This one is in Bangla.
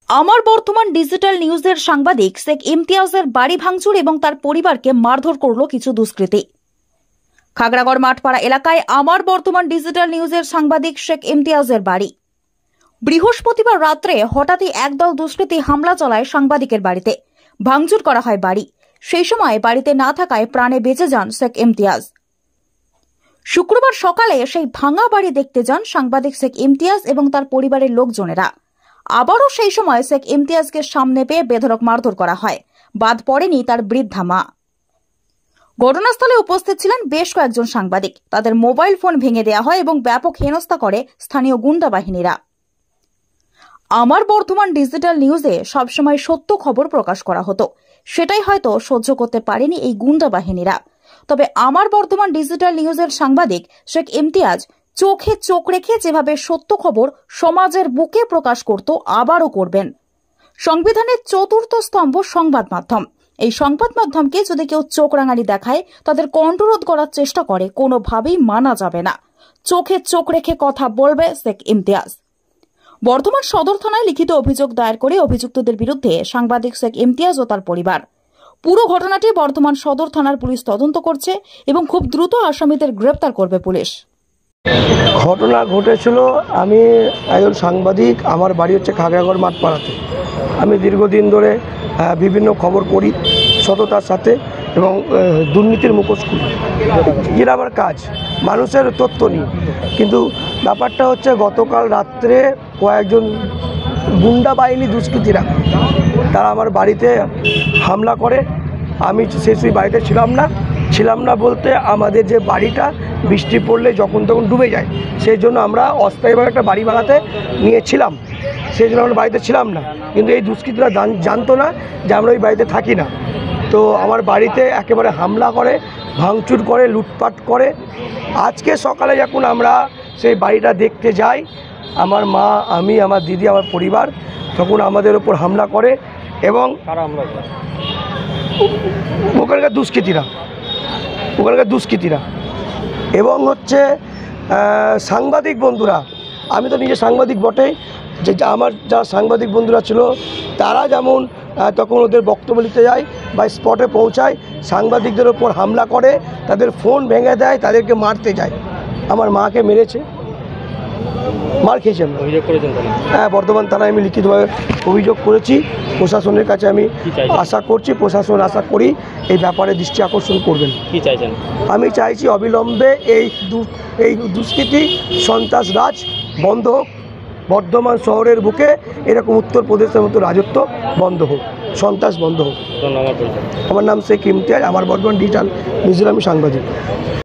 আমার বর্তমান ডিজিটাল নিউজের সাংবাদিক শেখ ইমতিয়াজের বাড়ি ভাঙচুর এবং তার পরিবারকে মারধর করল কিছু দুষ্কৃতী। খাগড়াগড় মাঠপাড়া এলাকায় আমার বর্তমান ডিজিটাল নিউজের সাংবাদিক শেখ ইমতিয়াজের বাড়ি। বৃহস্পতিবার রাত্রে হঠাৎই একদল দুষ্কৃতী হামলা চালায় সাংবাদিকের বাড়িতে। ভাঙচুর করা হয় বাড়ি। সেই সময় বাড়িতে না থাকায় প্রাণে বেঁচে যান শেখ ইমতিয়াজ। শুক্রবার সকালে সেই ভাঙা বাড়ি দেখতে যান সাংবাদিক শেখ ইমতিয়াজ এবং তার পরিবারের লোকজনেরা। আবারও সেই সময় শেখ ইমতিয়াজকে সামনে পেয়ে বেধড়ক মারধর করা হয়। বাদ পড়েনি তার বৃদ্ধা মা। ঘটনাস্থলে উপস্থিত ছিলেন বেশ কয়েকজন সাংবাদিক। তাদের মোবাইল ফোন ভেঙে দেওয়া হয় এবং ব্যাপক হেনস্থা করে স্থানীয় গুন্ডা বাহিনীরা। আমার বর্তমান ডিজিটাল নিউজে সবসময় সত্য খবর প্রকাশ করা হতো, সেটাই হয়তো সহ্য করতে পারেনি এই গুন্ডা বাহিনীরা। তবে আমার বর্তমান ডিজিটাল নিউজের সাংবাদিক শেখ ইমতিয়াজ চোখে চোখ রেখে যেভাবে সত্য খবর সমাজের বুকে প্রকাশ করত, আবারও করবেন। সংবিধানের চতুর্থ স্তম্ভ সংবাদ মাধ্যম। এই সংবাদ মাধ্যমকে যদি কেউ চোখ রাঙানি দেখায়, তাদের কণ্ঠরোধ করার চেষ্টা করে, কোনোভাবেই মানা যাবে না। চোখে চোখ রেখে কথা বলবে শেখ ইমতিয়াজ। বর্ধমান সদর থানায় লিখিত অভিযোগ দায়ের করে অভিযুক্তদের বিরুদ্ধে সাংবাদিক শেখ ইমতিয়াজ ও তার পরিবার। পুরো ঘটনাটি বর্ধমান সদর থানার পুলিশ তদন্ত করছে এবং খুব দ্রুত আসামিদের গ্রেপ্তার করবে পুলিশ। ঘটনা ঘটেছিল, আমি একজন সাংবাদিক, আমার বাড়ি হচ্ছে খাগড়াগড় মাঠপাড়াতে। আমি দীর্ঘদিন ধরে বিভিন্ন খবর করি সততার সাথে এবং দুর্নীতির মুখোশ করি, যেটা আমার কাজ, মানুষের তথ্য নিই। কিন্তু ব্যাপারটা হচ্ছে গতকাল রাত্রে কয়েকজন গুন্ডা বাহিনী দুষ্কৃতীরা তারা আমার বাড়িতে হামলা করে। আমি সেই বাড়িতে ছিলাম না বলতে আমাদের যে বাড়িটা বৃষ্টি পড়লে যখন তখন ডুবে যায়, সেই জন্য আমরা অস্থায়ীভাবে একটা বাড়ি বানাতে নিয়েছিলাম, সেই জন্য আমরা বাড়িতে ছিলাম না। কিন্তু এই দুষ্কৃতীরা জানতো না যে আমরা ওই বাড়িতে থাকি না। তো আমার বাড়িতে একেবারে হামলা করে, ভাঙচুর করে, লুটপাট করে। আজকে সকালে যখন আমরা সেই বাড়িটা দেখতে যাই, আমার মা, আমি, আমার দিদি, আমার পরিবার, তখন আমাদের ওপর হামলা করে এবং ওখানকার দুষ্কৃতীরা এবং হচ্ছে সাংবাদিক বন্ধুরা। আমি তো নিজে সাংবাদিক বটেই, যে আমার যারা সাংবাদিক বন্ধুরা ছিল তারা যেমন তখন ওদের বক্তব্য নিতে যায় বা স্পটে পৌঁছায়, সাংবাদিকদের ওপর হামলা করে, তাদের ফোন ভেঙে দেয়, তাদেরকে মারতে যায়। আমার মাকে মেরেছে, মার খেয়েছি। আমি অভিযোগ করেছেন? হ্যাঁ, বর্ধমান থানায় আমি লিখিতভাবে অভিযোগ করেছি। প্রশাসনের কাছে আমি আশা করছি, প্রশাসন আশা করি এই ব্যাপারে দৃষ্টি আকর্ষণ করবেন। কি চাইছেন? আমি চাইছি অবিলম্বে এই দুষ্কৃতি সন্ত্রাস রাজ বন্ধ হোক। বর্ধমান শহরের বুকে এরকম উত্তরপ্রদেশের মতো রাজত্ব বন্ধ হোক, সন্ত্রাস বন্ধ হোক। আমার নাম শেখ ইমতিয়াজ, আমার বর্ধমান ডিজিটাল নিউজের আমি সাংবাদিক।